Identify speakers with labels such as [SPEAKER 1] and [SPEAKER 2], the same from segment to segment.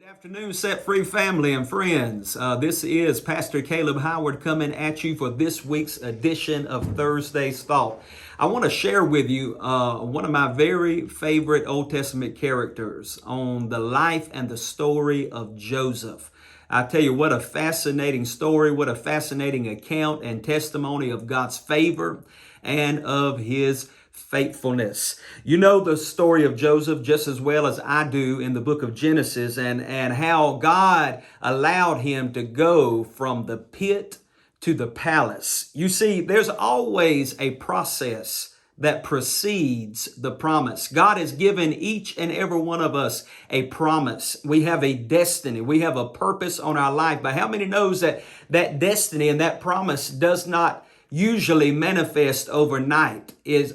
[SPEAKER 1] Good afternoon, Set Free family and friends. This is Pastor Caleb Howard coming at you for this week's edition of Thursday's Thought. I want to share with you one of my very favorite Old Testament characters on the life and the story of Joseph. I tell you, what a fascinating story, what a fascinating account and testimony of God's favor and of his faithfulness. You know the story of Joseph just as well as I do in the book of Genesis, and how God allowed him to go from the pit to the palace. You see, there's always a process that precedes the promise. God has given each and every one of us a promise. We have a destiny. We have a purpose on our life. But how many knows that that destiny and that promise does not usually manifest overnight, is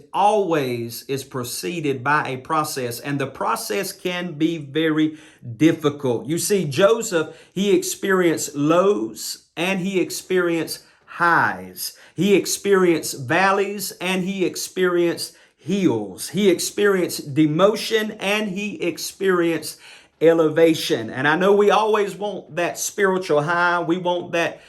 [SPEAKER 1] preceded by a process, and the process can be very difficult. You see, Joseph, he experienced lows and he experienced highs. He experienced valleys and he experienced hills. He experienced demotion and he experienced elevation. And I know we always want that spiritual high. We want that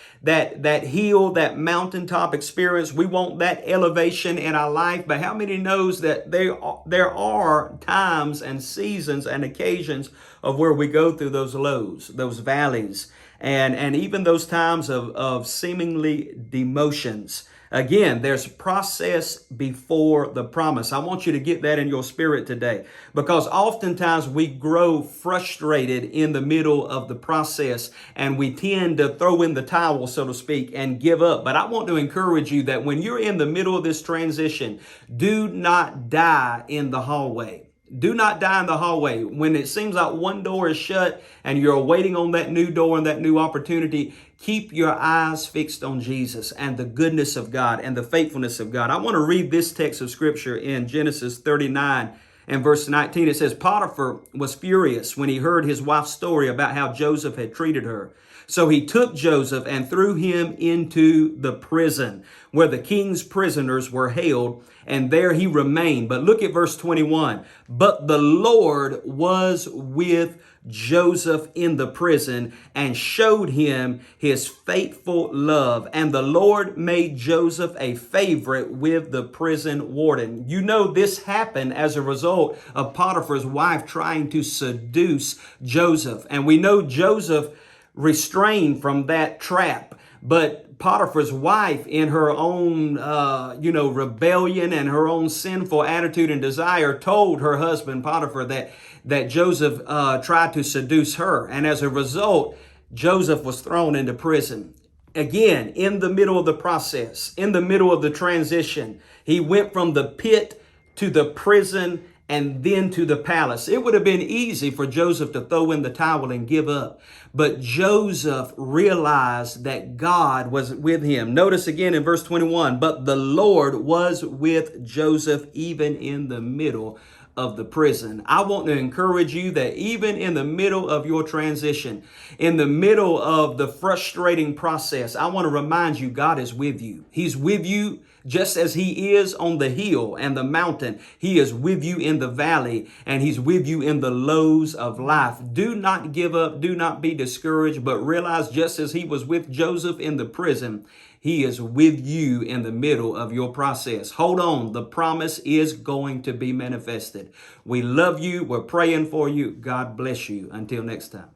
[SPEAKER 1] hill, that mountaintop experience. We want that elevation in our life. But how many knows that there are times and seasons and occasions of where we go through those lows, those valleys, and even those times of seemingly demotions. Again, there's process before the promise. I want you to get that in your spirit today, because oftentimes we grow frustrated in the middle of the process and we tend to throw in the towel, so to speak, and give up. But I want to encourage you that when you're in the middle of this transition, do not die in the hallway. Do not die in the hallway. When it seems like one door is shut and you're waiting on that new door and that new opportunity, keep your eyes fixed on Jesus and the goodness of God and the faithfulness of God. I want to read this text of scripture in Genesis 39 and verse 19. It says, Potiphar was furious when he heard his wife's story about how Joseph had treated her. So he took Joseph and threw him into the prison where the king's prisoners were held, and there he remained. But look at verse 21. But the Lord was with Joseph in the prison and showed him his faithful love. And the Lord made Joseph a favorite with the prison warden. You know, this happened as a result of Potiphar's wife trying to seduce Joseph. And we know Joseph restrained from that trap. But Potiphar's wife, in her own, rebellion and her own sinful attitude and desire, told her husband Potiphar that Joseph tried to seduce her. And as a result, Joseph was thrown into prison. Again, in the middle of the process, in the middle of the transition, he went from the pit to the prison and then to the palace. It would have been easy for Joseph to throw in the towel and give up. But Joseph realized that God was with him. Notice again in verse 21, but the Lord was with Joseph even in the middle of the prison. I want to encourage you that even in the middle of your transition, in the middle of the frustrating process, I want to remind you God is with you. He's with you just as he is on the hill and the mountain. He is with you in the valley, and he's with you in the lows of life. Do not give up. Do not be discouraged, but realize just as he was with Joseph in the prison, he is with you in the middle of your process. Hold on. The promise is going to be manifested. We love you. We're praying for you. God bless you. Until next time.